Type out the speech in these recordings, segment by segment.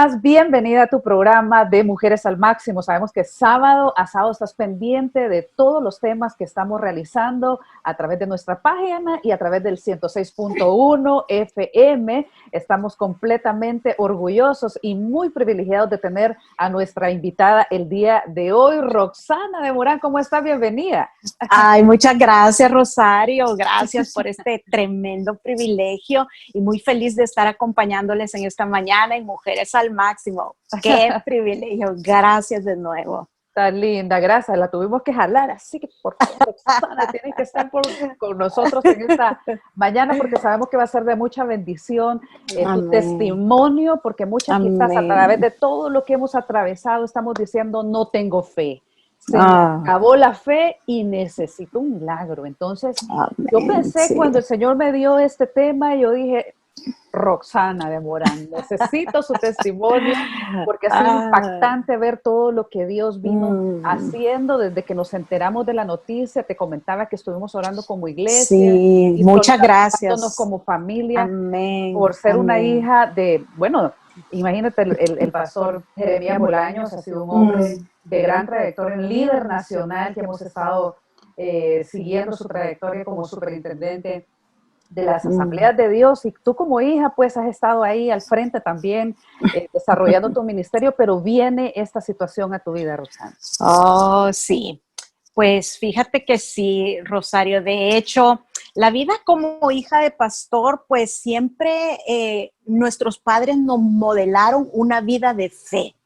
más, bienvenida a tu programa de Mujeres al Máximo. Sabemos que sábado a sábado estás pendiente de todos los temas que estamos realizando a través de nuestra página y a través del 106.1 FM. Estamos completamente orgullosos y muy privilegiados de tener a nuestra invitada el día de hoy, Roxana de Morán. ¿Cómo estás? Bienvenida. Ay, muchas gracias, Rosario. Gracias por este tremendo privilegio y muy feliz de estar acompañándoles en esta mañana en Mujeres al Máximo. ¡Qué privilegio! Gracias de nuevo. Tan linda, gracias. La tuvimos que jalar, así que por favor, Roxana, tienes que estar con nosotros en esta mañana porque sabemos que va a ser de mucha bendición tu testimonio, porque muchas quizás a través de todo lo que hemos atravesado estamos diciendo no tengo fe. Se me acabó la fe y necesito un milagro. Entonces, yo pensé cuando el Señor me dio este tema, yo dije, Roxana de Morán, necesito su testimonio porque ha sido impactante ver todo lo que Dios vino haciendo desde que nos enteramos de la noticia. Te comentaba que estuvimos orando como iglesia. Sí, y muchas gracias. Como familia. Amén. Por ser una hija de, bueno, imagínate, el pastor Jeremías Bolaños ha sido un hombre de gran trayectoria, un líder nacional que hemos estado siguiendo su trayectoria como superintendente de las asambleas de Dios, y tú como hija pues has estado ahí al frente también desarrollando tu ministerio, pero viene esta situación a tu vida, Roxana. Oh, sí. Pues fíjate que sí, Rosario. De hecho, la vida como hija de pastor, pues siempre nuestros padres nos modelaron una vida de fe.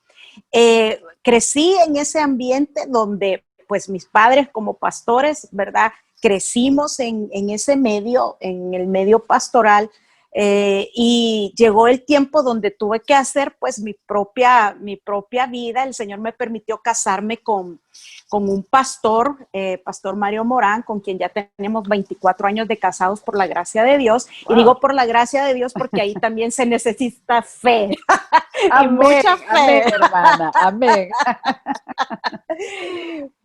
Crecí en ese ambiente donde pues mis padres como pastores, ¿verdad? Crecimos en ese medio, en el medio pastoral, y llegó el tiempo donde tuve que hacer pues mi propia vida. El Señor me permitió casarme con un pastor, Pastor Mario Morán, con quien ya tenemos 24 años de casados por la gracia de Dios. Wow. Y digo por la gracia de Dios porque ahí también se necesita fe. Amén, y mucha fe. Amén, hermana, amén.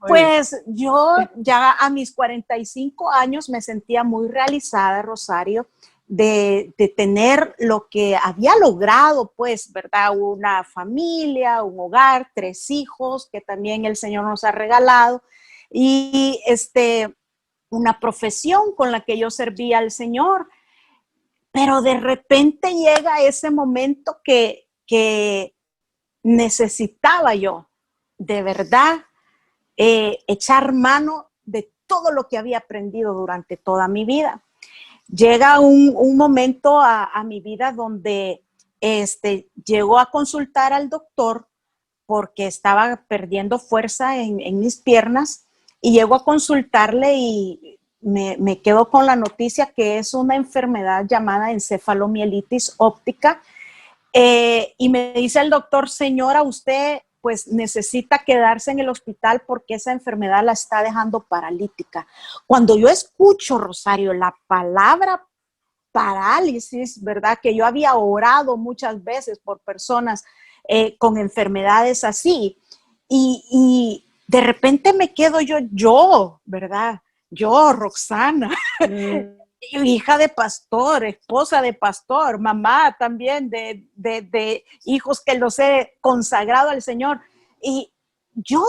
Pues yo ya a mis 45 años me sentía muy realizada, Rosario, de tener lo que había logrado, pues, ¿verdad? Una familia, un hogar, 3 hijos que también el Señor nos ha regalado, y una profesión con la que yo servía al Señor. Pero de repente llega ese momento que necesitaba yo, de verdad, echar mano de todo lo que había aprendido durante toda mi vida. Llega un momento a mi vida donde llegó a consultar al doctor porque estaba perdiendo fuerza en mis piernas, y llego a consultarle y me quedo con la noticia que es una enfermedad llamada encefalomielitis óptica, y me dice el doctor: señora, usted pues necesita quedarse en el hospital porque esa enfermedad la está dejando paralítica. Cuando yo escucho, Rosario, la palabra parálisis, ¿verdad? Que yo había orado muchas veces por personas con enfermedades así, y de repente me quedo yo, ¿verdad? Yo, Roxana, hija de pastor, esposa de pastor, mamá también de hijos que los he consagrado al Señor, y yo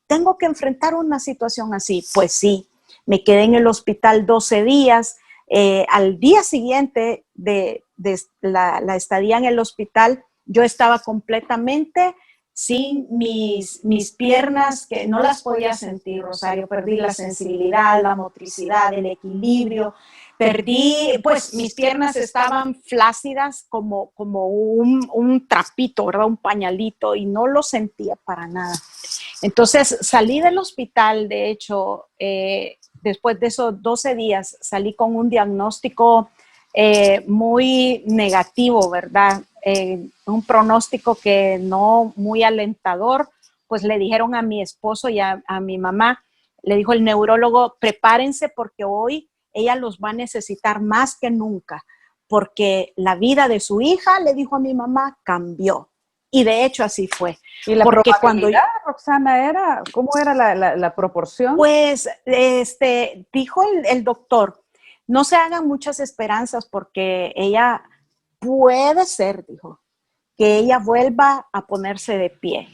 tengo que enfrentar una situación así. Pues sí, me quedé en el hospital 12 días. Al día siguiente de la estadía en el hospital, yo estaba completamente sin mis piernas, que no las podía sentir, Rosario. Perdí la sensibilidad, la motricidad, el equilibrio. Perdí, pues mis piernas estaban flácidas como un trapito, ¿verdad? Un pañalito, y no lo sentía para nada. Entonces salí del hospital, de hecho, después de esos 12 días, salí con un diagnóstico muy negativo, ¿verdad? Un pronóstico que no muy alentador. Pues le dijeron a mi esposo y a mi mamá, le dijo el neurólogo: prepárense porque hoy ella los va a necesitar más que nunca, porque la vida de su hija, le dijo a mi mamá, cambió. Y de hecho así fue. ¿Y la probabilidad, Roxana, era? ¿Cómo era la proporción? Pues dijo el doctor: no se hagan muchas esperanzas porque ella puede ser, dijo, que ella vuelva a ponerse de pie.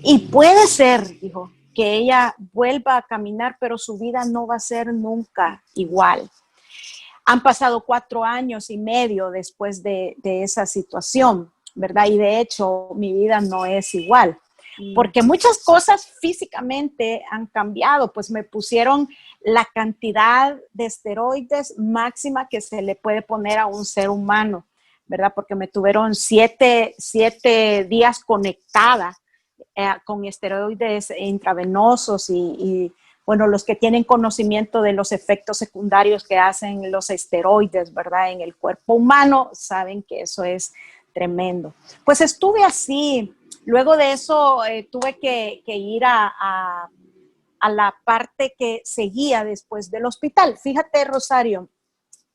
Y puede ser, dijo, que ella vuelva a caminar, pero su vida no va a ser nunca igual. Han pasado 4 años y medio después de esa situación, ¿verdad? Y de hecho, mi vida no es igual, porque muchas cosas físicamente han cambiado, pues me pusieron la cantidad de esteroides máxima que se le puede poner a un ser humano, ¿verdad? Porque me tuvieron 7 días conectada con esteroides intravenosos y bueno, los que tienen conocimiento de los efectos secundarios que hacen los esteroides, ¿verdad? En el cuerpo humano, saben que eso es tremendo. Pues estuve así. Luego de eso tuve que ir a la parte que seguía después del hospital. Fíjate, Rosario,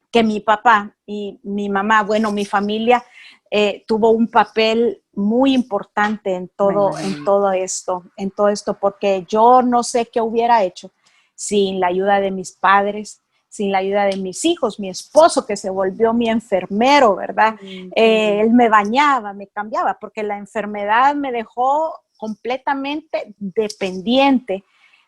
que mi papá y mi mamá, bueno, mi familia tuvo un papel muy importante en todo esto, porque yo no sé qué hubiera hecho sin la ayuda de mis padres, sin la ayuda de mis hijos, mi esposo que se volvió mi enfermero, ¿verdad? Él me bañaba, me cambiaba, porque la enfermedad me dejó completamente dependiente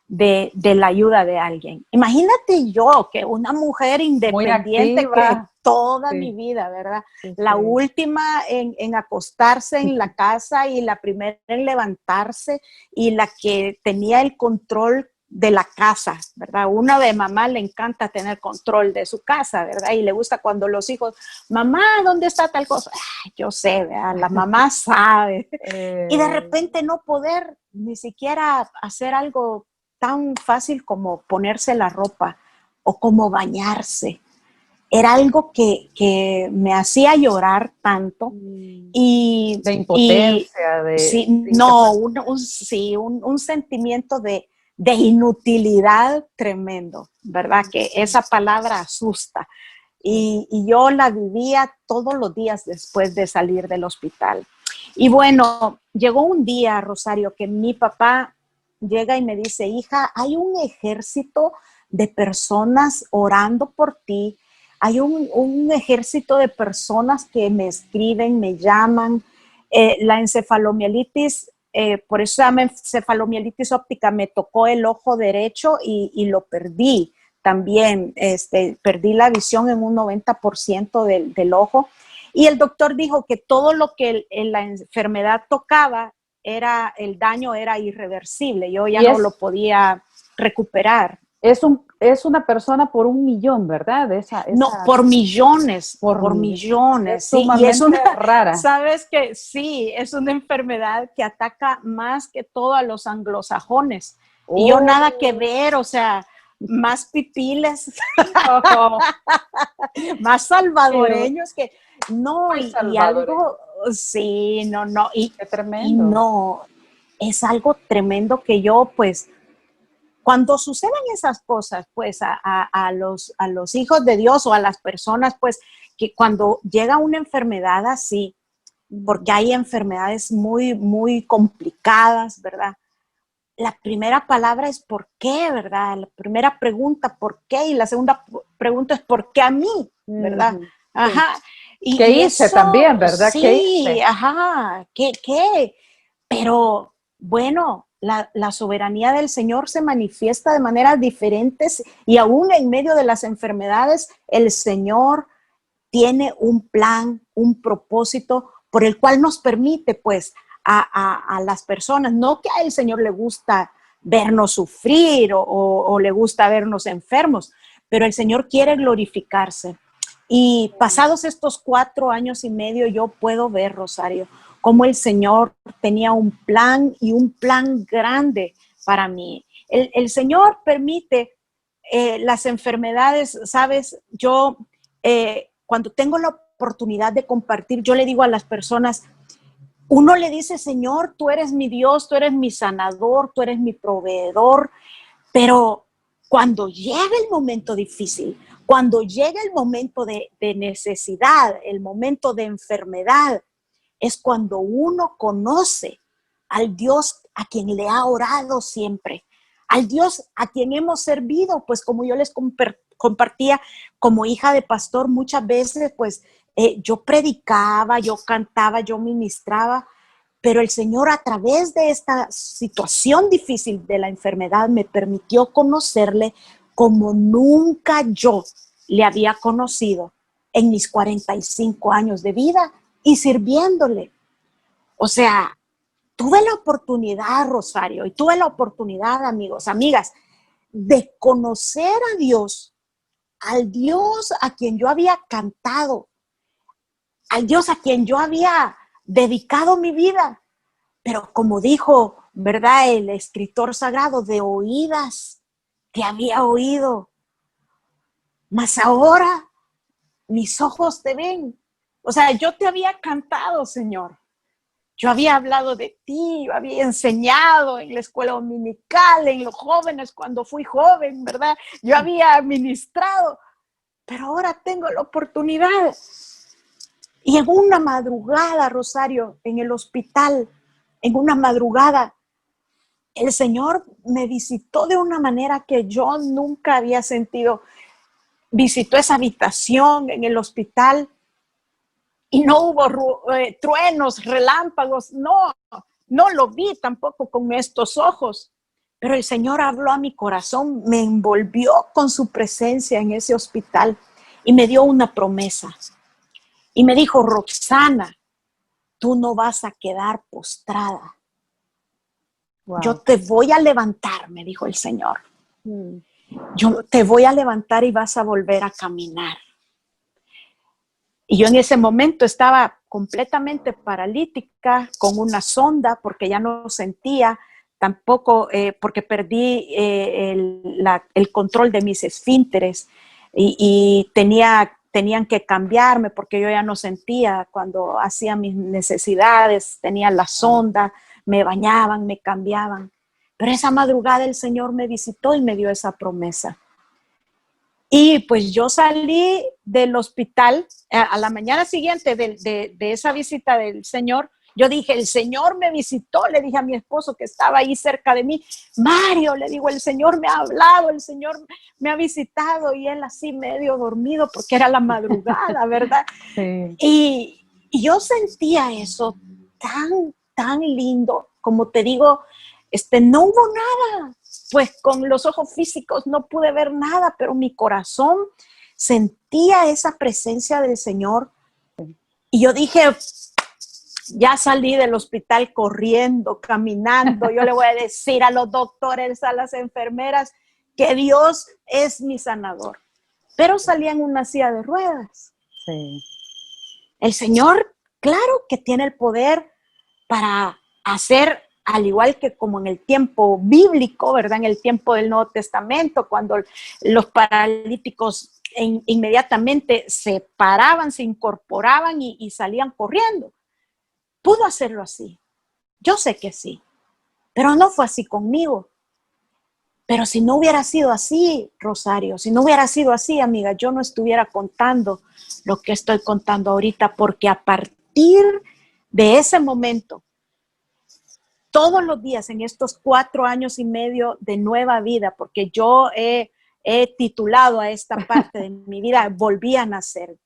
de la ayuda de alguien. Imagínate yo, que una mujer independiente que toda mi vida, ¿verdad? La última en acostarse en la casa y la primera en levantarse y la que tenía el control de la casa, ¿verdad? Una de mamá le encanta tener control de su casa, ¿verdad? Y le gusta cuando los hijos, mamá, ¿dónde está tal cosa? Ay, yo sé, ¿verdad? La mamá sabe. Y de repente no poder ni siquiera hacer algo tan fácil como ponerse la ropa o como bañarse. Era algo que me hacía llorar tanto y de impotencia, un sentimiento de inutilidad tremendo, ¿verdad? Que esa palabra asusta. Y yo la vivía todos los días después de salir del hospital. Y bueno, llegó un día, Rosario, que mi papá llega y me dice, hija, hay un ejército de personas orando por ti. Hay un ejército de personas que me escriben, me llaman. La encefalomielitis, por eso se llama encefalomielitis óptica, me tocó el ojo derecho y lo perdí también. Perdí la visión en un 90% del ojo. Y el doctor dijo que todo lo que la enfermedad tocaba, el daño era irreversible. Yo ya no lo podía recuperar. Es una persona por 1.000.000, ¿verdad? No, por millones, por millones. Es sumamente y es una rara. Sabes que sí, es una enfermedad que ataca más que todo a los anglosajones. Y yo nada que ver, o sea, más pipiles, más salvadoreños que no, y algo, sí, no, y, qué tremendo. Y no, es algo tremendo que yo, pues, cuando suceden esas cosas, pues, a los hijos de Dios o a las personas, pues, que cuando llega una enfermedad así, porque hay enfermedades muy, muy complicadas, ¿verdad? La primera palabra es ¿por qué?, ¿verdad? La primera pregunta, ¿por qué? Y la segunda pregunta es ¿por qué a mí?, ¿verdad? Ajá. ¿Qué hice eso, también, verdad? Sí, ¿Qué hice? Ajá. ¿Qué? Pero bueno, la soberanía del Señor se manifiesta de maneras diferentes y aún en medio de las enfermedades, el Señor tiene un plan, un propósito por el cual nos permite, pues, a las personas, no que al Señor le gusta vernos sufrir o le gusta vernos enfermos, pero el Señor quiere glorificarse. Y pasados estos 4 años y medio, yo puedo ver, Rosario, cómo el Señor tenía un plan y un plan grande para mí. El Señor permite las enfermedades, ¿sabes? Yo, cuando tengo la oportunidad de compartir, yo le digo a las personas, uno le dice, Señor, tú eres mi Dios, tú eres mi sanador, tú eres mi proveedor, pero cuando llega el momento difícil, cuando llega el momento de necesidad, el momento de enfermedad, es cuando uno conoce al Dios a quien le ha orado siempre, al Dios a quien hemos servido, pues como yo les compartía como hija de pastor, muchas veces pues yo predicaba, yo cantaba, yo ministraba, pero el Señor, a través de esta situación difícil de la enfermedad, me permitió conocerle como nunca yo le había conocido en mis 45 años de vida y sirviéndole. O sea, tuve la oportunidad, Rosario, y tuve la oportunidad, amigos, amigas, de conocer a Dios, al Dios a quien yo había cantado, al Dios a quien yo había dedicado mi vida. Pero como dijo, ¿verdad?, el escritor sagrado, de oídas te había oído, mas ahora mis ojos te ven. O sea, yo te había cantado, Señor. Yo había hablado de ti, yo había enseñado en la escuela dominical, en los jóvenes cuando fui joven, ¿verdad? Yo había ministrado, pero ahora tengo la oportunidad. Y en una madrugada, Rosario, en el hospital, en una madrugada, el Señor me visitó de una manera que yo nunca había sentido. Visitó esa habitación en el hospital y no hubo truenos, relámpagos, no lo vi tampoco con estos ojos, pero el Señor habló a mi corazón, me envolvió con su presencia en ese hospital y me dio una promesa. Y me dijo, Roxana, tú no vas a quedar postrada. Wow. Yo te voy a levantar, me dijo el Señor. Yo te voy a levantar y vas a volver a caminar. Y yo en ese momento estaba completamente paralítica, con una sonda, porque ya no sentía, tampoco porque perdí el control de mis esfínteres y tenían que cambiarme porque yo ya no sentía cuando hacía mis necesidades, tenía la sonda, me bañaban, me cambiaban. Pero esa madrugada el Señor me visitó y me dio esa promesa. Y pues yo salí del hospital a la mañana siguiente de esa visita del Señor. Yo dije, el Señor me visitó, le dije a mi esposo que estaba ahí cerca de mí, Mario, le digo, el Señor me ha hablado, el Señor me ha visitado, y él así medio dormido porque era la madrugada, ¿verdad? Sí. Y yo sentía eso tan lindo, como te digo, no hubo nada, pues con los ojos físicos no pude ver nada, pero mi corazón sentía esa presencia del Señor. Y yo dije, ya salí del hospital corriendo, caminando, yo le voy a decir a los doctores, a las enfermeras, que Dios es mi sanador. Pero salí en una silla de ruedas. Sí. El Señor, claro que tiene el poder para hacer, al igual que como en el tiempo bíblico, ¿verdad? En el tiempo del Nuevo Testamento, cuando los paralíticos inmediatamente se paraban, se incorporaban y salían corriendo. Pudo hacerlo así. Yo sé que sí, pero no fue así conmigo. Pero si no hubiera sido así, Rosario, si no hubiera sido así, amiga, yo no estuviera contando lo que estoy contando ahorita, porque a partir de ese momento, todos los días en estos 4 años y medio de nueva vida, porque yo he titulado a esta parte de mi vida, volví a nacer,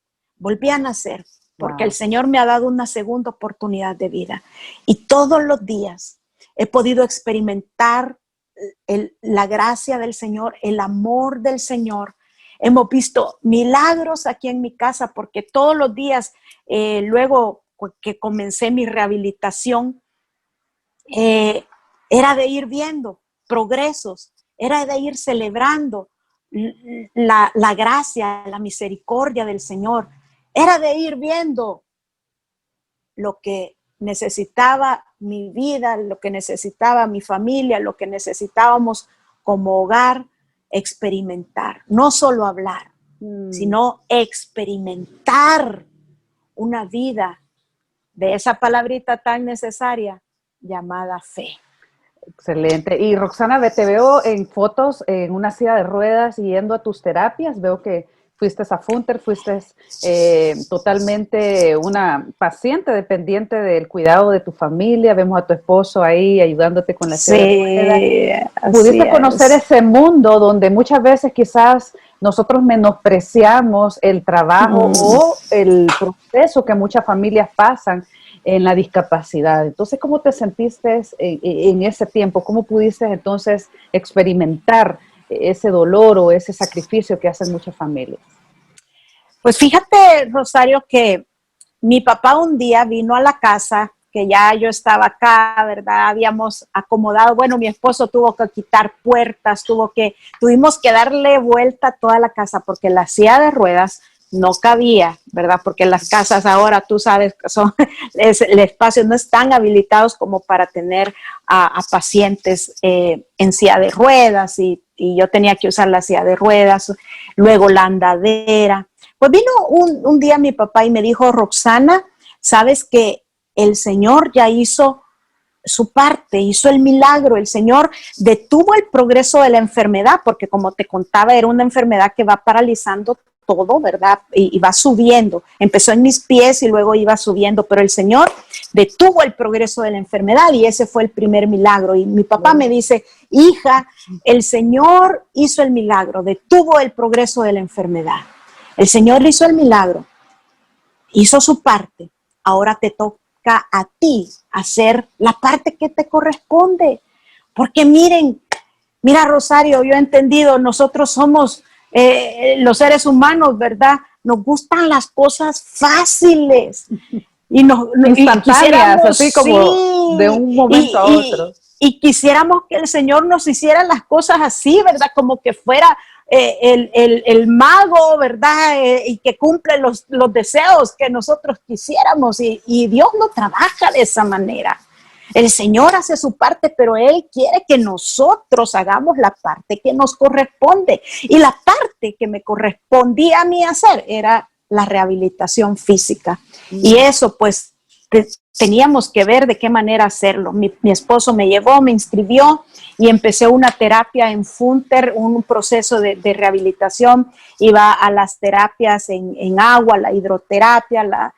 porque el Señor me ha dado una segunda oportunidad de vida. Y todos los días he podido experimentar la gracia del Señor, el amor del Señor. Hemos visto milagros aquí en mi casa, porque todos los días, luego que comencé mi rehabilitación, era de ir viendo progresos, era de ir celebrando la gracia, la misericordia del Señor, era de ir viendo lo que necesitaba mi vida, lo que necesitaba mi familia, lo que necesitábamos como hogar experimentar, no solo hablar, sino experimentar una vida de esa palabrita tan necesaria llamada fe. Excelente. Y Roxana, te veo en fotos en una silla de ruedas yendo a tus terapias. Veo que fuiste a Funter, fuiste totalmente una paciente dependiente del cuidado de tu familia. Vemos a tu esposo ahí ayudándote con la silla de ruedas. Pudiste conocer ese mundo donde muchas veces quizás nosotros menospreciamos el trabajo o el proceso que muchas familias pasan en la discapacidad. Entonces, ¿cómo te sentiste en ese tiempo? ¿Cómo pudiste entonces experimentar ese dolor o ese sacrificio que hacen muchas familias? Pues fíjate, Rosario, que mi papá un día vino a la casa, que ya yo estaba acá, ¿verdad? Habíamos acomodado, bueno, mi esposo tuvo que quitar puertas, tuvimos que darle vuelta a toda la casa porque la silla de ruedas no cabía, ¿verdad? Porque las casas ahora, tú sabes, el espacio no están habilitados como para tener a pacientes en silla de ruedas y yo tenía que usar la silla de ruedas, luego la andadera. Pues vino un día mi papá y me dijo, Roxana, ¿sabes que el Señor ya hizo su parte, hizo el milagro? El Señor detuvo el progreso de la enfermedad, porque como te contaba, era una enfermedad que va paralizando todo, ¿verdad? Y va subiendo. Empezó en mis pies y luego iba subiendo, pero el Señor detuvo el progreso de la enfermedad y ese fue el primer milagro. Y mi papá me dice, hija, el Señor hizo el milagro, detuvo el progreso de la enfermedad. El Señor hizo el milagro, hizo su parte, ahora te toca a ti hacer la parte que te corresponde. Porque mira Rosario, yo he entendido, nosotros somos los seres humanos, ¿verdad? Nos gustan las cosas fáciles y instantáneas, así como de un momento a otro. Y quisiéramos que el Señor nos hiciera las cosas así, ¿verdad? Como que fuera el mago, ¿verdad? Y que cumple los deseos que nosotros quisiéramos. Y Dios no trabaja de esa manera. El Señor hace su parte, pero Él quiere que nosotros hagamos la parte que nos corresponde. Y la parte que me correspondía a mí hacer era la rehabilitación física. Y eso, pues, teníamos que ver de qué manera hacerlo. Mi esposo me llevó, me inscribió y empecé una terapia en Funter, un proceso de rehabilitación. Iba a las terapias en agua, la hidroterapia,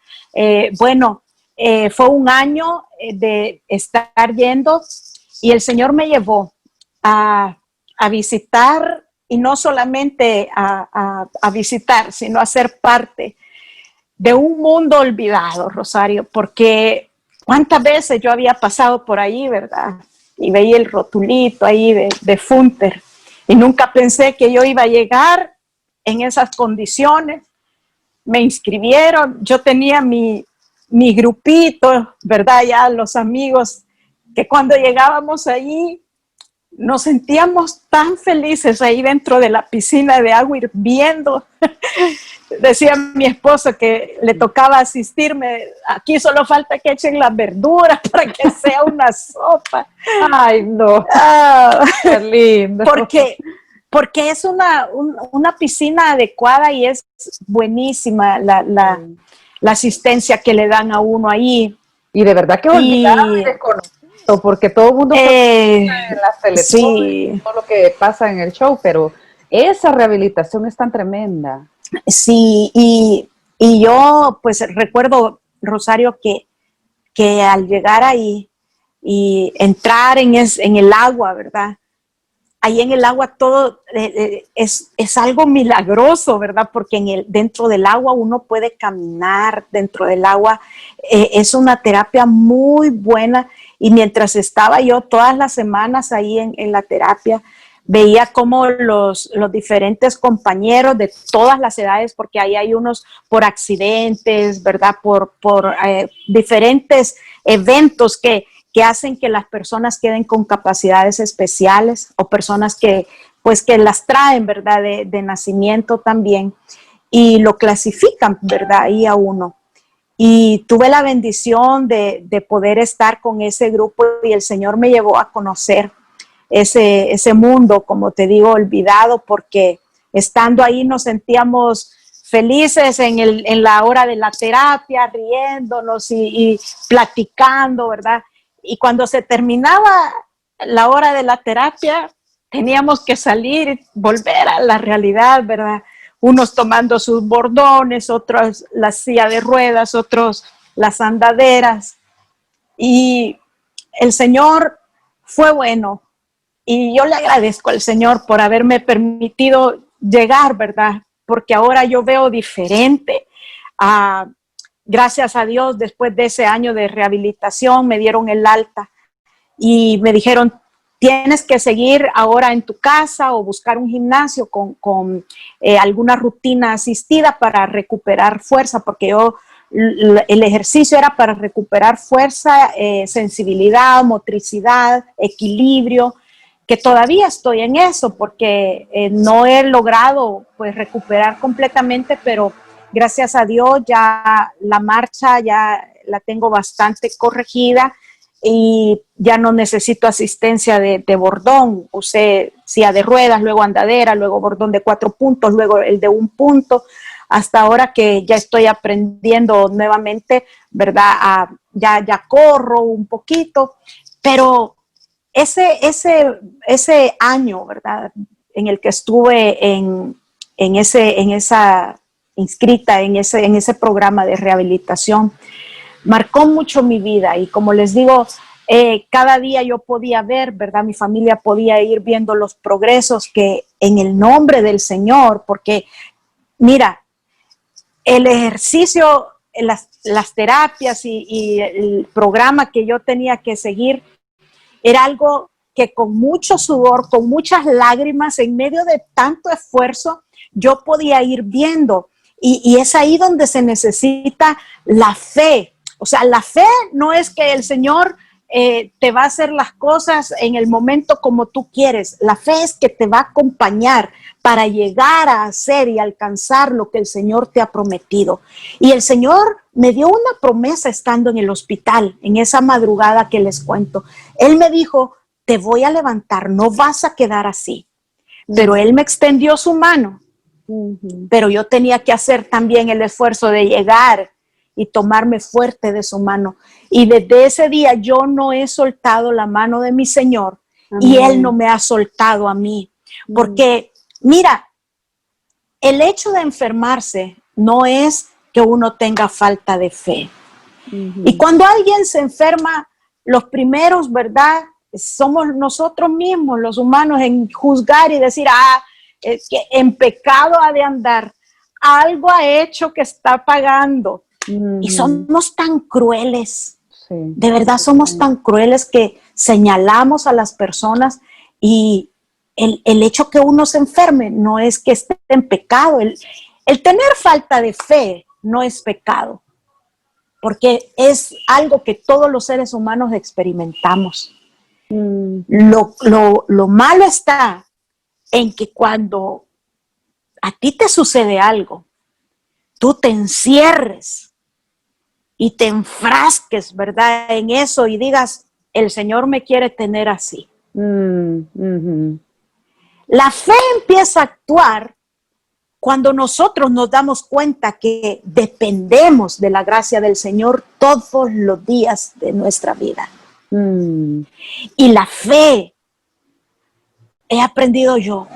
fue un año de estar yendo y el Señor me llevó a visitar y no solamente a visitar, sino a ser parte de un mundo olvidado, Rosario, porque cuántas veces yo había pasado por ahí, ¿verdad? Y veía el rotulito ahí de Funter y nunca pensé que yo iba a llegar en esas condiciones. Me inscribieron, yo tenía mi grupito, ¿verdad? Ya los amigos, que cuando llegábamos ahí nos sentíamos tan felices ahí dentro de la piscina de agua hirviendo. Decía mi esposo que le tocaba asistirme, aquí solo falta que echen las verduras para que sea una sopa. Ay, no, qué lindo. Porque es una piscina adecuada y es buenísima la asistencia que le dan a uno ahí. Y de verdad que olvidado y desconocido, porque todo el mundo en la televisión, sí, todo lo que pasa en el show, pero esa rehabilitación es tan tremenda. Sí, y yo pues recuerdo, Rosario, que al llegar ahí y entrar en el agua, ¿verdad? Ahí en el agua todo es algo milagroso, ¿verdad? Porque dentro del agua uno puede caminar, dentro del agua es una terapia muy buena. Y mientras estaba yo todas las semanas ahí en la terapia, veía cómo los diferentes compañeros de todas las edades, porque ahí hay unos por accidentes, ¿verdad? Por diferentes eventos que hacen que las personas queden con capacidades especiales o personas que las traen, ¿verdad? De nacimiento también y lo clasifican, ¿verdad? Ahí a uno. Y tuve la bendición de poder estar con ese grupo y el Señor me llevó a conocer ese mundo, como te digo, olvidado, porque estando ahí nos sentíamos felices en la hora de la terapia, riéndonos y platicando, ¿verdad? Y cuando se terminaba la hora de la terapia, teníamos que salir y volver a la realidad, ¿verdad? unos tomando sus bordones, otros la silla de ruedas, otros las andaderas. Y el Señor fue bueno. Y yo le agradezco al Señor por haberme permitido llegar, ¿verdad? Porque ahora yo veo diferente. Gracias a Dios, después de ese año de rehabilitación, me dieron el alta y me dijeron, tienes que seguir ahora en tu casa o buscar un gimnasio con alguna rutina asistida para recuperar fuerza, porque el ejercicio era para recuperar fuerza, sensibilidad, motricidad, equilibrio, que todavía estoy en eso porque no he logrado pues recuperar completamente, pero gracias a Dios ya la marcha ya la tengo bastante corregida y ya no necesito asistencia de bordón. Usé silla de ruedas, luego andadera, luego bordón de 4 puntos, luego el de 1 punto, hasta ahora que ya estoy aprendiendo nuevamente, ¿verdad? Ya corro un poquito, pero ese año, ¿verdad? En el que estuve inscrita en ese programa de rehabilitación, marcó mucho mi vida y como les digo, cada día yo podía ver, ¿verdad? Mi familia podía ir viendo los progresos que en el nombre del Señor, porque mira, el ejercicio, las terapias y el programa que yo tenía que seguir era algo que con mucho sudor, con muchas lágrimas, en medio de tanto esfuerzo, yo podía ir viendo. Y es ahí donde se necesita la fe. O sea, la fe no es que el Señor te va a hacer las cosas en el momento como tú quieres. La fe es que te va a acompañar para llegar a hacer y alcanzar lo que el Señor te ha prometido. Y el Señor me dio una promesa estando en el hospital, en esa madrugada que les cuento. Él me dijo, te voy a levantar, no vas a quedar así. Pero Él me extendió su mano. Pero yo tenía que hacer también el esfuerzo de llegar y tomarme fuerte de su mano. Y desde ese día yo no he soltado la mano de mi Señor. Amén. Y Él no me ha soltado a mí. Porque, mira, el hecho de enfermarse no es que uno tenga falta de fe. Y cuando alguien se enferma, los primeros, ¿verdad? Somos nosotros mismos, los humanos, en juzgar y decir, es que en pecado ha de andar, algo ha hecho que está pagando. Y somos tan crueles, sí. De verdad somos tan crueles que señalamos a las personas y el hecho que uno se enferme no es que esté en pecado. El tener falta de fe no es pecado, porque es algo que todos los seres humanos experimentamos. Lo malo está en que cuando a ti te sucede algo, tú te encierres y te enfrasques, ¿verdad? En eso y digas, el Señor me quiere tener así. La fe empieza a actuar cuando nosotros nos damos cuenta que dependemos de la gracia del Señor todos los días de nuestra vida. Y la fe, he aprendido yo,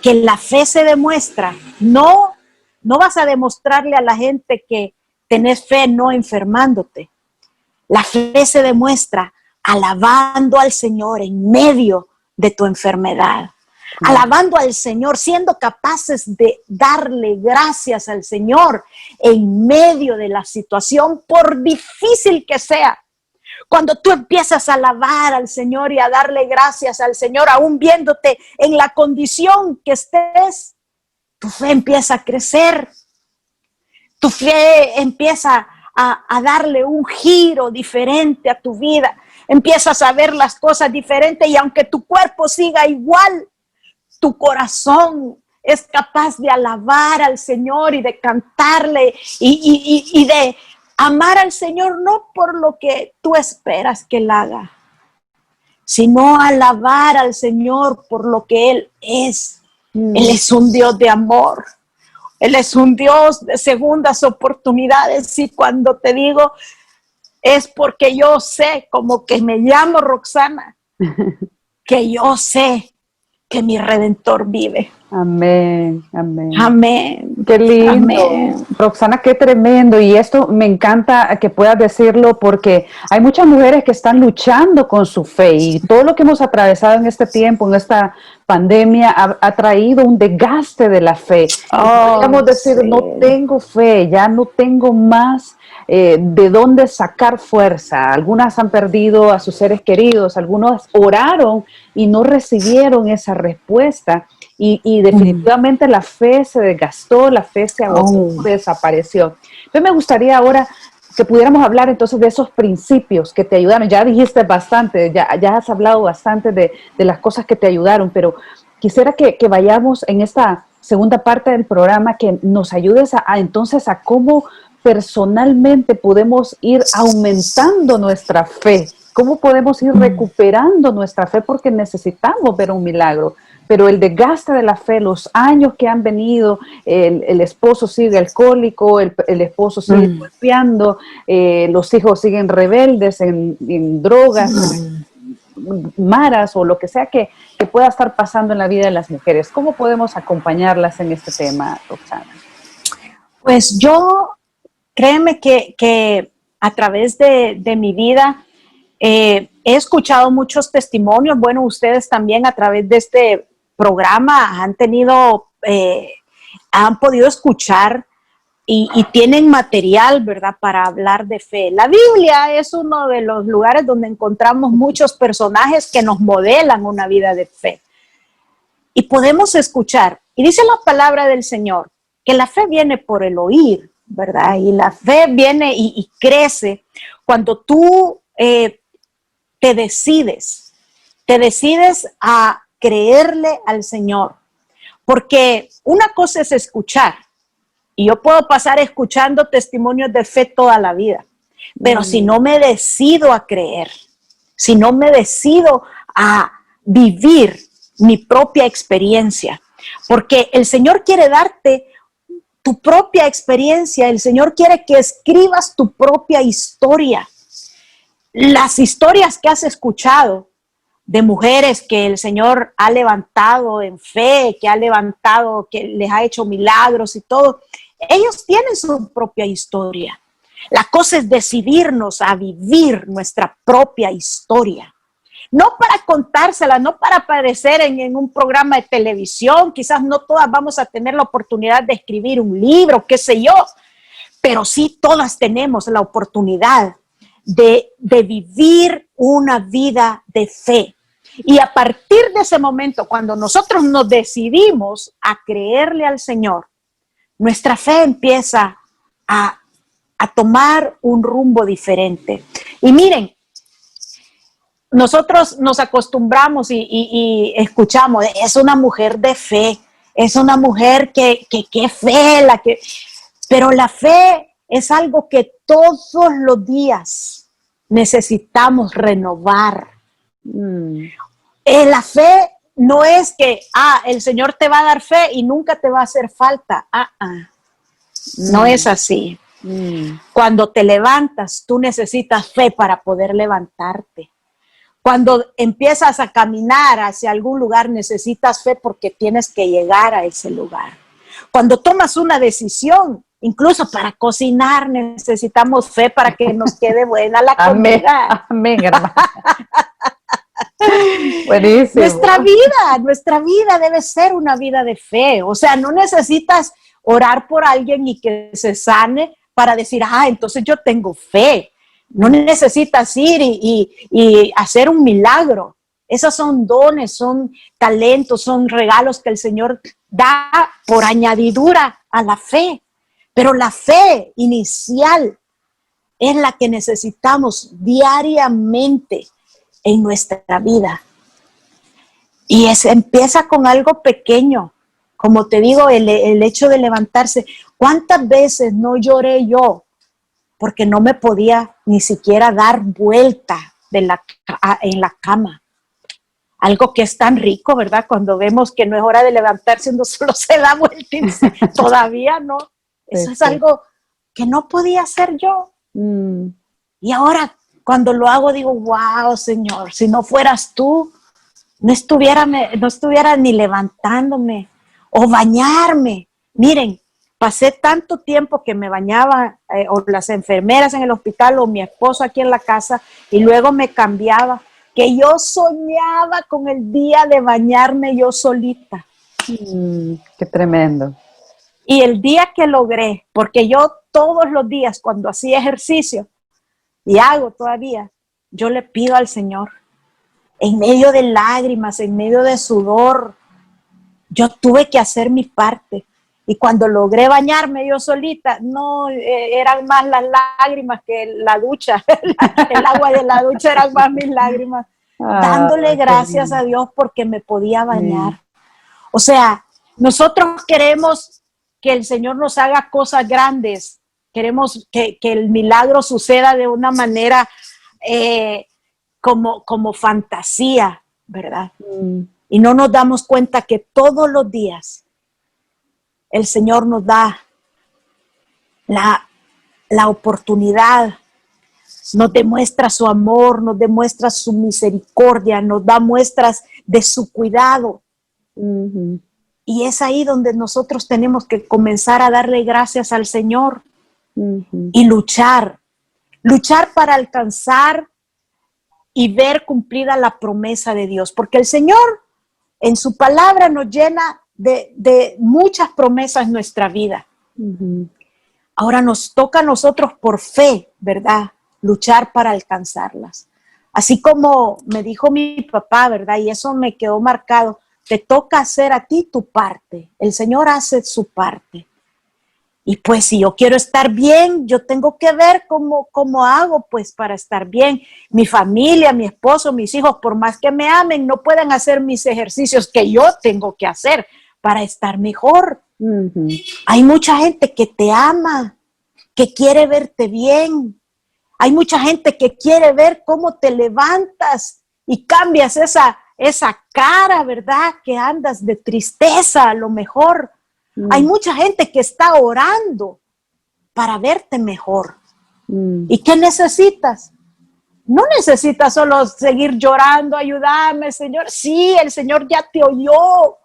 que la fe se demuestra, no vas a demostrarle a la gente que tenés fe no enfermándote. La fe se demuestra alabando al Señor en medio de tu enfermedad. Alabando al Señor, siendo capaces de darle gracias al Señor en medio de la situación, por difícil que sea. Cuando tú empiezas a alabar al Señor y a darle gracias al Señor, aún viéndote en la condición que estés, tu fe empieza a crecer. Tu fe empieza a darle un giro diferente a tu vida. Empiezas a ver las cosas diferentes y aunque tu cuerpo siga igual, tu corazón es capaz de alabar al Señor y de cantarle y de amar al Señor no por lo que tú esperas que Él haga, sino alabar al Señor por lo que Él es. Él es un Dios de amor. Él es un Dios de segundas oportunidades. Y cuando te digo, es porque yo sé, como que me llamo Roxana, que yo sé que mi Redentor vive. Amén, amén. Amén. Qué lindo. Amén. Roxana, qué tremendo. Y esto me encanta que puedas decirlo porque hay muchas mujeres que están luchando con su fe y todo lo que hemos atravesado en este tiempo, en esta pandemia, ha traído un desgaste de la fe. Y podríamos decir, Sí. no tengo fe, ya no tengo más de dónde sacar fuerza. Algunas han perdido a sus seres queridos, algunos oraron y no recibieron esa respuesta. Y definitivamente la fe se desgastó, la fe se agotó, se desapareció. Entonces me gustaría ahora que pudiéramos hablar entonces de esos principios que te ayudaron. Ya dijiste bastante, ya has hablado bastante de las cosas que te ayudaron, pero quisiera que vayamos en esta segunda parte del programa, que nos ayudes entonces a cómo personalmente podemos ir aumentando nuestra fe, cómo podemos ir recuperando nuestra fe, porque necesitamos ver un milagro. Pero el desgaste de la fe, los años que han venido, el esposo sigue alcohólico, el esposo sigue golpeando, los hijos siguen rebeldes en drogas, maras o lo que sea que pueda estar pasando en la vida de las mujeres. ¿Cómo podemos acompañarlas en este tema, Roxana? Pues yo, créeme que a través de mi vida he escuchado muchos testimonios. Bueno, ustedes también a través de este programa han podido escuchar y tienen material, ¿verdad?, para hablar de fe. La Biblia es uno de los lugares donde encontramos muchos personajes que nos modelan una vida de fe. Y podemos escuchar. Y dice la palabra del Señor que la fe viene por el oír, ¿verdad? Y la fe viene y crece cuando tú te decides a creerle al Señor. Porque una cosa es escuchar, y yo puedo pasar escuchando testimonios de fe toda la vida, pero si no me decido a creer, si no me decido a vivir mi propia experiencia, porque el Señor quiere darte tu propia experiencia, el Señor quiere que escribas tu propia historia. Las historias que has escuchado de mujeres que el Señor ha levantado en fe, que ha levantado, que les ha hecho milagros y todo, ellos tienen su propia historia. La cosa es decidirnos a vivir nuestra propia historia. No para contársela, no para aparecer en un programa de televisión. Quizás no todas vamos a tener la oportunidad de escribir un libro, qué sé yo, pero sí todas tenemos la oportunidad de vivir una vida de fe. Y a partir de ese momento, cuando nosotros nos decidimos a creerle al Señor, nuestra fe empieza a tomar un rumbo diferente. Y miren, nosotros nos acostumbramos y escuchamos, es una mujer de fe, es una mujer que fe, pero la fe es algo que todos los días necesitamos renovar. La fe no es que el Señor te va a dar fe y nunca te va a hacer falta. No es así. Cuando te levantas, tú necesitas fe para poder levantarte. Cuando empiezas a caminar hacia algún lugar, necesitas fe porque tienes que llegar a ese lugar. Cuando tomas una decisión, incluso para cocinar, necesitamos fe para que nos quede buena la comida. Amén, hermano. Buenísimo. Nuestra vida debe ser una vida de fe. O sea, no necesitas orar por alguien y que se sane para decir, entonces yo tengo fe. No necesitas ir y hacer un milagro. Esos son dones, son talentos, son regalos que el Señor da por añadidura a la fe. Pero la fe inicial es la que necesitamos diariamente en nuestra vida. Y empieza con algo pequeño. Como te digo, el hecho de levantarse. ¿Cuántas veces no lloré yo? Porque no me podía ni siquiera dar vuelta en la cama. Algo que es tan rico, ¿verdad? Cuando vemos que no es hora de levantarse, uno solo se da vuelta y dice, todavía no. Eso es algo que no podía hacer yo. Y ahora, cuando lo hago, digo, wow, Señor, si no fueras tú, no estuviera ni levantándome. o bañarme. Miren, pasé tanto tiempo que me bañaba o las enfermeras en el hospital o mi esposo aquí en la casa y luego me cambiaba, que yo soñaba con el día de bañarme yo solita. Qué tremendo. Y el día que logré, porque yo todos los días cuando hacía ejercicio, y hago todavía, yo le pido al Señor, en medio de lágrimas, en medio de sudor, yo tuve que hacer mi parte. Y cuando logré bañarme yo solita, no, eran más las lágrimas que la ducha. El agua de la ducha eran más mis lágrimas. Dándole gracias a Dios porque me podía bañar. O sea, nosotros queremos que el Señor nos haga cosas grandes. Queremos que el milagro suceda de una manera como fantasía, ¿verdad? Y no nos damos cuenta que todos los días el Señor nos da la oportunidad, nos demuestra su amor, nos demuestra su misericordia, nos da muestras de su cuidado. Y es ahí donde nosotros tenemos que comenzar a darle gracias al Señor y luchar para alcanzar y ver cumplida la promesa de Dios, porque el Señor en su palabra nos llena de muchas promesas en nuestra vida. Ahora nos toca a nosotros por fe, ¿verdad? Luchar para alcanzarlas. Así como me dijo mi papá, ¿verdad? Y eso me quedó marcado. Te toca hacer a ti tu parte. El Señor hace su parte. Y pues si yo quiero estar bien, yo tengo que ver cómo hago pues para estar bien. Mi familia, mi esposo, mis hijos, por más que me amen, no pueden hacer mis ejercicios que yo tengo que hacer para estar mejor. Hay mucha gente que te ama, que quiere verte bien. Hay mucha gente que quiere ver cómo te levantas y cambias esa cara, ¿verdad? Que andas de tristeza a lo mejor. Hay mucha gente que está orando para verte mejor. ¿Y qué necesitas? No necesitas solo seguir llorando, ayúdame, Señor. Sí, el Señor ya te oyó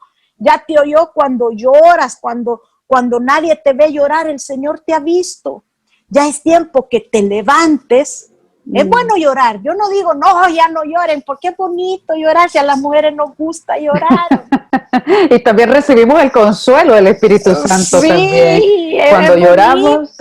cuando lloras, cuando nadie te ve llorar, el Señor te ha visto. Ya es tiempo que te levantes. Es bueno llorar. Yo no digo, no, ya no lloren, porque es bonito llorar, si a las mujeres nos gusta llorar. Y también recibimos el consuelo del Espíritu Santo también. Cuando lloramos.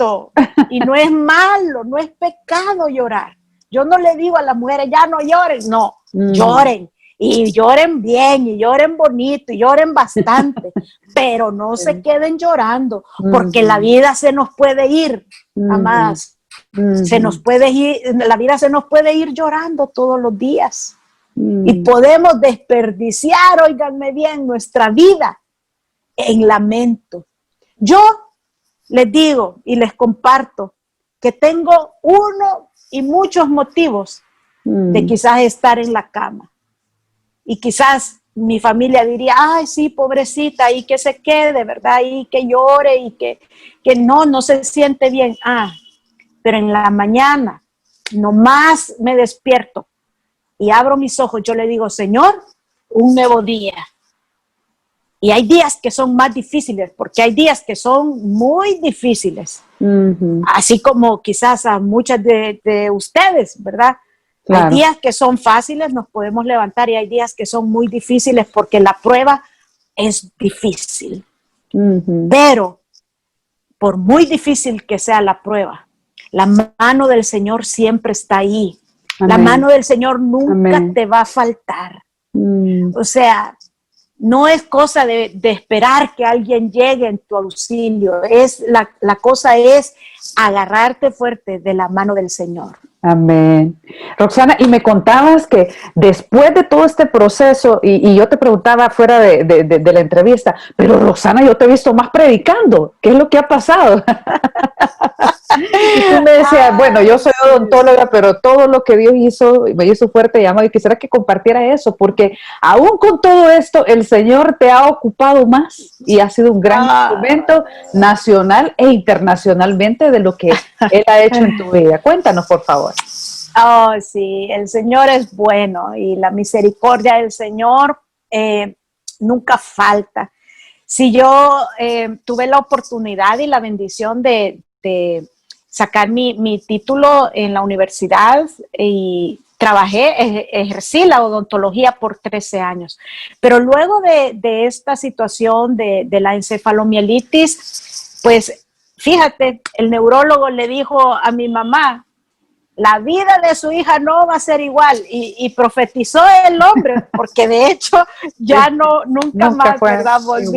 Y no es malo, no es pecado llorar. Yo no le digo a las mujeres, ya no lloren. No, lloren. Y lloren bien, y lloren bonito, y lloren bastante. Pero no se queden llorando, porque la vida se nos puede ir, amadas. Se nos puede ir, la vida se nos puede ir llorando todos los días. Y podemos desperdiciar, óiganme bien, nuestra vida en lamento. Yo les digo y les comparto que tengo uno y muchos motivos de quizás estar en la cama. Y quizás mi familia diría, ay, sí, pobrecita, y que se quede, ¿verdad? Y que llore y que no se siente bien. Pero en la mañana, nomás me despierto y abro mis ojos, yo le digo, Señor, un nuevo día. Y hay días que son más difíciles, porque hay días que son muy difíciles. Así como quizás a muchas de ustedes, ¿verdad? Claro. Hay días que son fáciles, nos podemos levantar, y hay días que son muy difíciles porque la prueba es difícil. Pero, por muy difícil que sea la prueba, la mano del Señor siempre está ahí. Amén. La mano del Señor nunca te va a faltar. O sea, no es cosa de esperar que alguien llegue en tu auxilio. La cosa es agarrarte fuerte de la mano del Señor. Amén. Roxana, y me contabas que después de todo este proceso, y yo te preguntaba fuera de la entrevista, pero Roxana, yo te he visto más predicando. ¿Qué es lo que ha pasado? Y tú me decías, bueno, yo soy odontóloga, pero todo lo que Dios hizo, me hizo fuerte y amado, y quisiera que compartiera eso, porque aún con todo esto, el Señor te ha ocupado más y ha sido un gran instrumento nacional e internacionalmente de lo que Él ha hecho en tu vida. Cuéntanos, por favor. Oh, sí, el Señor es bueno y la misericordia del Señor nunca falta. si yo tuve la oportunidad y la bendición de sacar mi título en la universidad y ejercí la odontología por 13 años. Pero luego de esta situación de la encefalomielitis, pues fíjate, el neurólogo le dijo a mi mamá, la vida de su hija no va a ser igual, y profetizó el hombre, porque de hecho ya no, nunca más, ¿verdad? Volví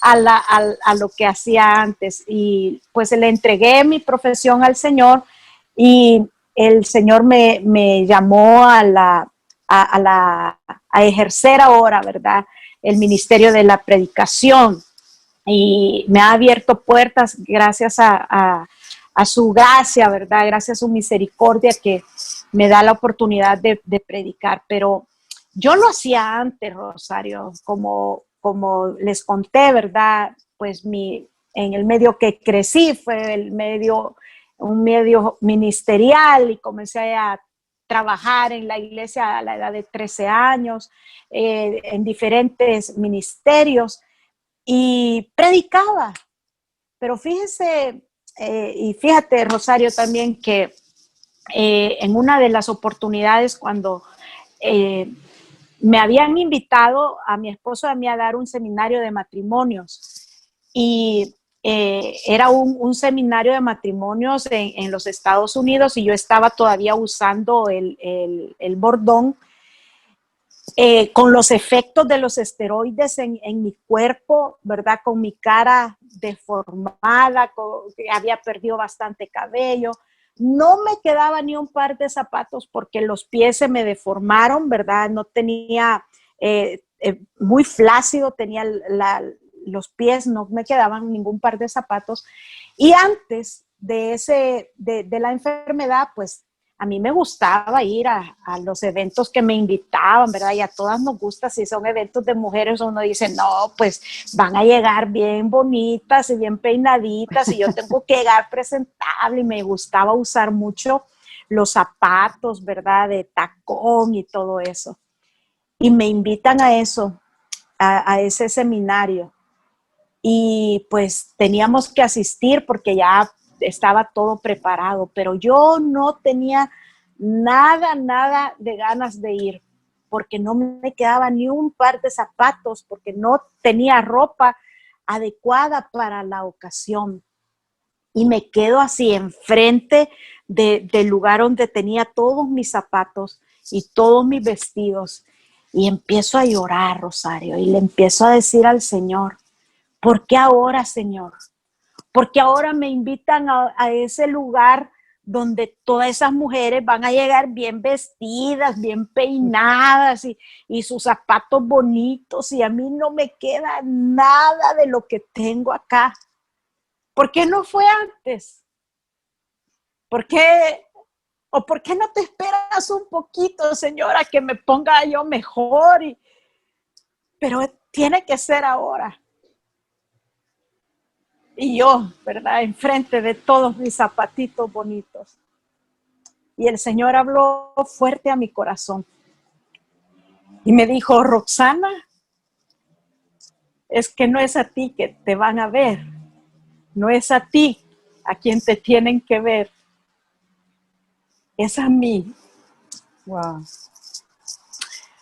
a lo que hacía antes, y pues le entregué mi profesión al Señor, y el Señor me llamó a ejercer ahora, ¿verdad? El ministerio de la predicación, y me ha abierto puertas gracias a su gracia, ¿verdad? Gracias a su misericordia que me da la oportunidad de predicar. Pero yo lo hacía antes, Rosario, como les conté, ¿verdad? Pues en el medio que crecí fue un medio ministerial, y comencé a trabajar en la iglesia a la edad de 13 años, en diferentes ministerios, y predicaba. Pero fíjate, Rosario, también que en una de las oportunidades cuando me habían invitado a mi esposo y a mí a dar un seminario de matrimonios, y era un seminario de matrimonios en los Estados Unidos, y yo estaba todavía usando el bordón, con los efectos de los esteroides en mi cuerpo, ¿verdad? Con mi cara deformada, había perdido bastante cabello. No me quedaba ni un par de zapatos porque los pies se me deformaron, ¿verdad? No tenía, muy flácido, tenía los pies, no me quedaban ningún par de zapatos. Y antes de la enfermedad, pues a mí me gustaba ir a los eventos que me invitaban, ¿verdad? Y a todas nos gusta, si son eventos de mujeres, uno dice, no, pues van a llegar bien bonitas y bien peinaditas, y yo tengo que llegar presentable, y me gustaba usar mucho los zapatos, ¿verdad? De tacón y todo eso. Y me invitan a eso, a ese seminario. Y pues teníamos que asistir porque ya estaba todo preparado, pero yo no tenía nada de ganas de ir, porque no me quedaba ni un par de zapatos, porque no tenía ropa adecuada para la ocasión. Y me quedo así enfrente del lugar donde tenía todos mis zapatos y todos mis vestidos, y empiezo a llorar, Rosario, y le empiezo a decir al Señor, ¿por qué ahora, Señor? Porque ahora me invitan a ese lugar donde todas esas mujeres van a llegar bien vestidas, bien peinadas, y sus zapatos bonitos, y a mí no me queda nada de lo que tengo acá. ¿Por qué no fue antes? ¿Por qué? ¿O por qué no te esperas un poquito, señora, que me ponga yo mejor? Pero tiene que ser ahora. Y yo, ¿verdad? Enfrente de todos mis zapatitos bonitos. Y el Señor habló fuerte a mi corazón. Y me dijo, Roxana, es que no es a ti que te van a ver. No es a ti a quien te tienen que ver. Es a mí. Wow.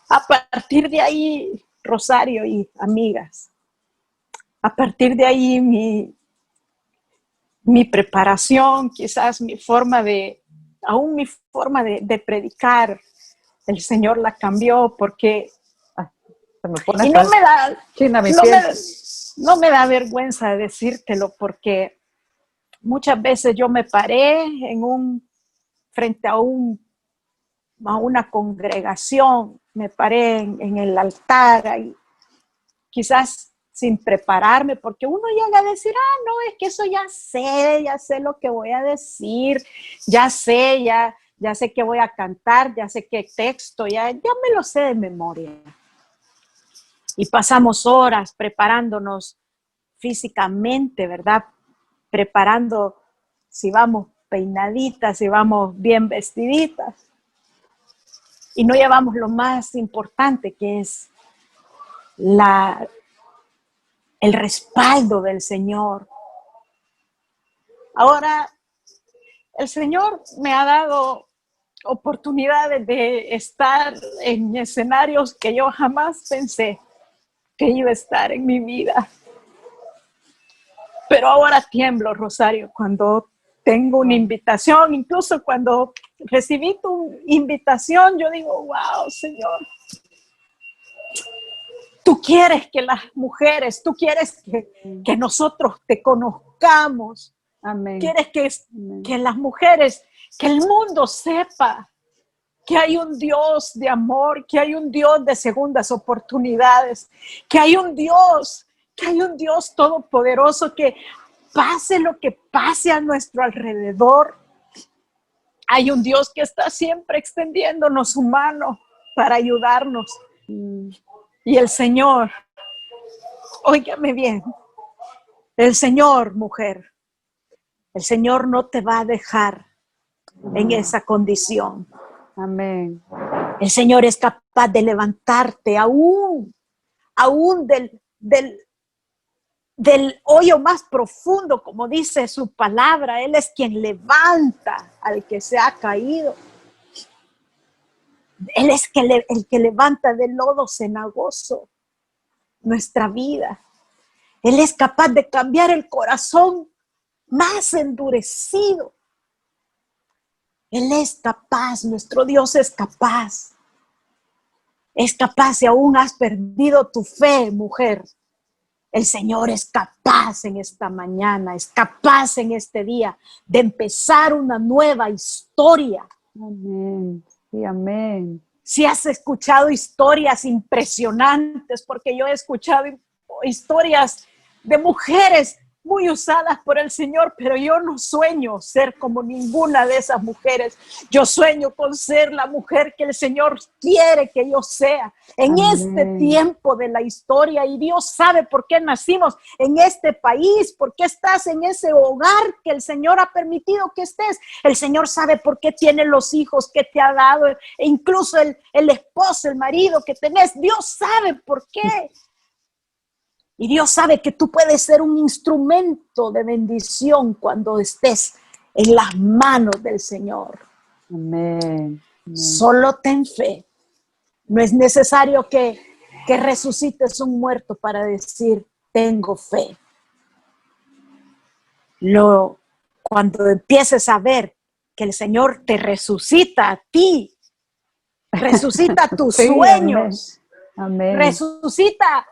A partir de ahí, Rosario y amigas, a partir de ahí mi preparación, quizás aún mi forma de predicar, el Señor la cambió, porque Se me pone y china mi piel. no me da vergüenza decírtelo, porque muchas veces yo me paré frente a una congregación, me paré en el altar, y quizás sin prepararme, porque uno llega a decir, no, es que eso ya sé lo que voy a decir, ya sé que voy a cantar, ya sé qué texto, ya me lo sé de memoria. Y pasamos horas preparándonos físicamente, ¿verdad? Preparando si vamos peinaditas, si vamos bien vestiditas. Y no llevamos lo más importante, que es el respaldo del Señor. Ahora, el Señor me ha dado oportunidades de estar en escenarios que yo jamás pensé que iba a estar en mi vida. Pero ahora tiemblo, Rosario, cuando tengo una invitación, incluso cuando recibí tu invitación, yo digo, wow, Señor, tú quieres que las mujeres, tú quieres que nosotros te conozcamos. Amén. Quieres que las mujeres, que el mundo sepa que hay un Dios de amor, que hay un Dios de segundas oportunidades, que hay un Dios todopoderoso, que pase lo que pase a nuestro alrededor. Hay un Dios que está siempre extendiéndonos su mano para ayudarnos. Y el Señor, óigame bien, el Señor, mujer, el Señor no te va a dejar en esa condición. Amén. El Señor es capaz de levantarte aún del hoyo más profundo, como dice su palabra. Él es quien levanta al que se ha caído. Él es el que levanta del lodo cenagoso nuestra vida. Él es capaz de cambiar el corazón más endurecido. Él es capaz, nuestro Dios es capaz. Es capaz, si aún has perdido tu fe, mujer. El Señor es capaz en esta mañana, es capaz en este día de empezar una nueva historia. Amén. Sí, amén. Si has escuchado historias impresionantes, porque yo he escuchado historias de mujeres muy usadas por el Señor, pero yo no sueño ser como ninguna de esas mujeres. Yo sueño con ser la mujer que el Señor quiere que yo sea en este tiempo de la historia. Y Dios sabe por qué nacimos en este país, por qué estás en ese hogar que el Señor ha permitido que estés. El Señor sabe por qué tienes los hijos que te ha dado, e incluso el esposo, el marido que tenés. Dios sabe por qué. Y Dios sabe que tú puedes ser un instrumento de bendición cuando estés en las manos del Señor. Amén. Solo ten fe. No es necesario que resucites un muerto para decir, tengo fe. Cuando empieces a ver que el Señor te resucita a ti, resucita tus sueños, amén. Resucita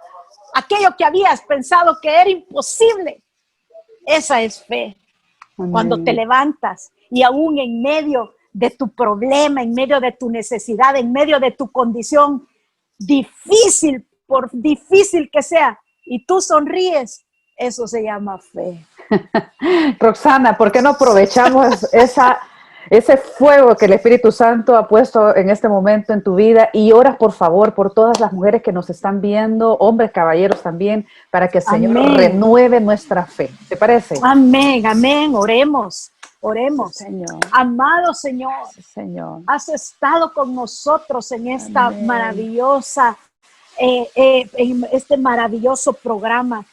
aquello que habías pensado que era imposible. Esa es fe. Amén. Cuando te levantas y aún en medio de tu problema, en medio de tu necesidad, en medio de tu condición difícil, por difícil que sea, y tú sonríes, eso se llama fe. Roxana, ¿por qué no aprovechamos ese fuego que el Espíritu Santo ha puesto en este momento en tu vida y oras, por favor, por todas las mujeres que nos están viendo, hombres, caballeros también, para que el Señor renueve nuestra fe? ¿Te parece? Amén, amén. Oremos. Oremos. Sí, Señor. Amado Señor, sí, Señor, has estado con nosotros en esta maravillosa, en este maravilloso programa.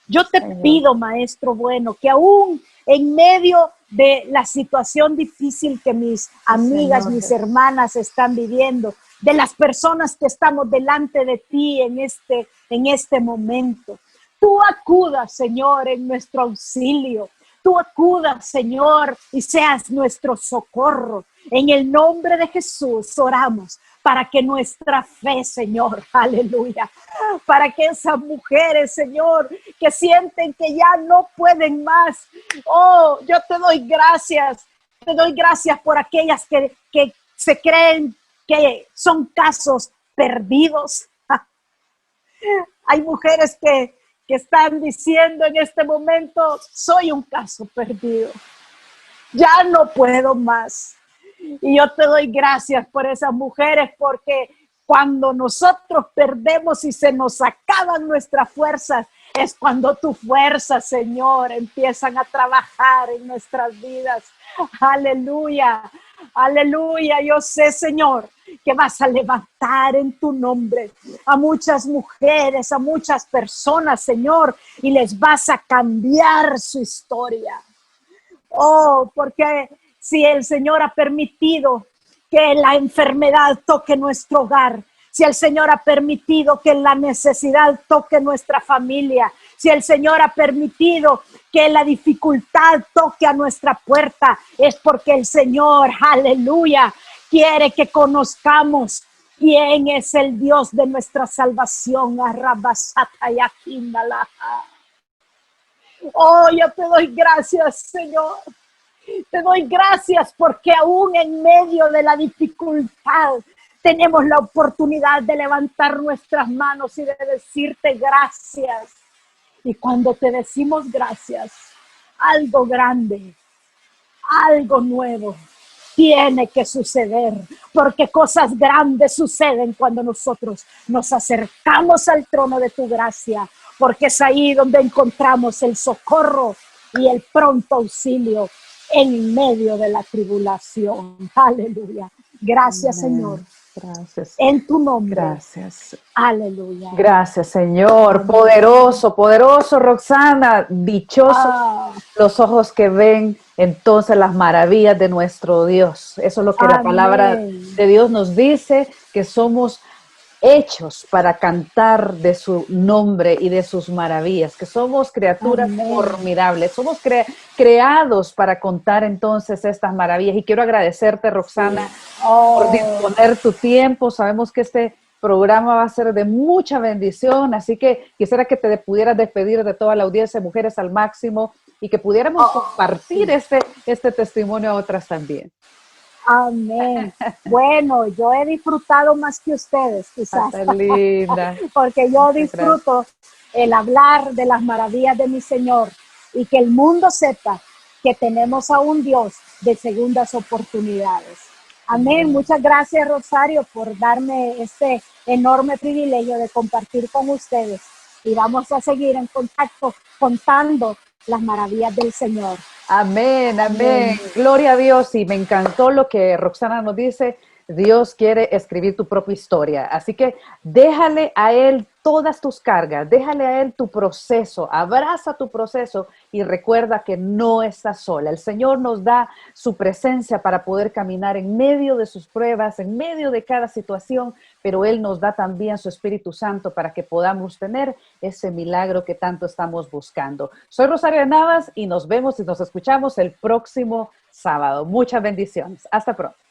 Yo te pido, Maestro bueno, que aún en medio de la situación difícil que mis amigas, Señor, mis hermanas están viviendo, de las personas que estamos delante de ti en este momento, tú acudas, Señor, en nuestro auxilio. Tú acudas, Señor, y seas nuestro socorro. En el nombre de Jesús oramos para que nuestra fe, Señor, aleluya, para que esas mujeres, Señor, que sienten que ya no pueden más, oh, yo te doy gracias por aquellas que se creen que son casos perdidos. Hay mujeres que están diciendo en este momento, soy un caso perdido, ya no puedo más. Y yo te doy gracias por esas mujeres, porque cuando nosotros perdemos y se nos acaban nuestras fuerzas, es cuando tus fuerzas, Señor, empiezan a trabajar en nuestras vidas. Aleluya, Aleluya, yo sé, Señor, que vas a levantar en tu nombre a muchas mujeres, a muchas personas, Señor, y les vas a cambiar su historia. Oh, porque si el Señor ha permitido que la enfermedad toque nuestro hogar, si el Señor ha permitido que la necesidad toque nuestra familia, si el Señor ha permitido que la dificultad toque a nuestra puerta, es porque el Señor, aleluya, quiere que conozcamos quién es el Dios de nuestra salvación. Oh, yo te doy gracias, Señor. Te doy gracias porque aún en medio de la dificultad tenemos la oportunidad de levantar nuestras manos y de decirte gracias. Y cuando te decimos gracias, algo grande, algo nuevo tiene que suceder, porque cosas grandes suceden cuando nosotros nos acercamos al trono de tu gracia, porque es ahí donde encontramos el socorro y el pronto auxilio en medio de la tribulación. Aleluya. Gracias, Amén. Señor. Gracias. En tu nombre. Gracias. Aleluya. Gracias, Señor. Amén. Poderoso, poderoso, Roxana. Dichosos los ojos que ven entonces las maravillas de nuestro Dios. Eso es lo que la palabra de Dios nos dice, que somos hechos para cantar de su nombre y de sus maravillas, que somos criaturas formidables, somos creados para contar entonces estas maravillas. Y quiero agradecerte, Roxana, por disponer tu tiempo. Sabemos que este programa va a ser de mucha bendición, así que quisiera que te pudieras despedir de toda la audiencia, Mujeres al Máximo, y que pudiéramos compartir este testimonio a otras también. Amén. Bueno, yo he disfrutado más que ustedes, quizás. Linda. Porque yo disfruto el hablar de las maravillas de mi Señor y que el mundo sepa que tenemos a un Dios de segundas oportunidades. Amén. Muchas gracias, Rosario, por darme este enorme privilegio de compartir con ustedes. Y vamos a seguir en contacto contando las maravillas del Señor. Amén, amén. Gloria a Dios. Y me encantó lo que Roxana nos dice. Dios quiere escribir tu propia historia. Así que déjale a Él todas tus cargas, déjale a Él tu proceso, abraza tu proceso y recuerda que no estás sola. El Señor nos da su presencia para poder caminar en medio de sus pruebas, en medio de cada situación, pero Él nos da también su Espíritu Santo para que podamos tener ese milagro que tanto estamos buscando. Soy Rosario Navas y nos vemos y nos escuchamos el próximo sábado. Muchas bendiciones. Hasta pronto.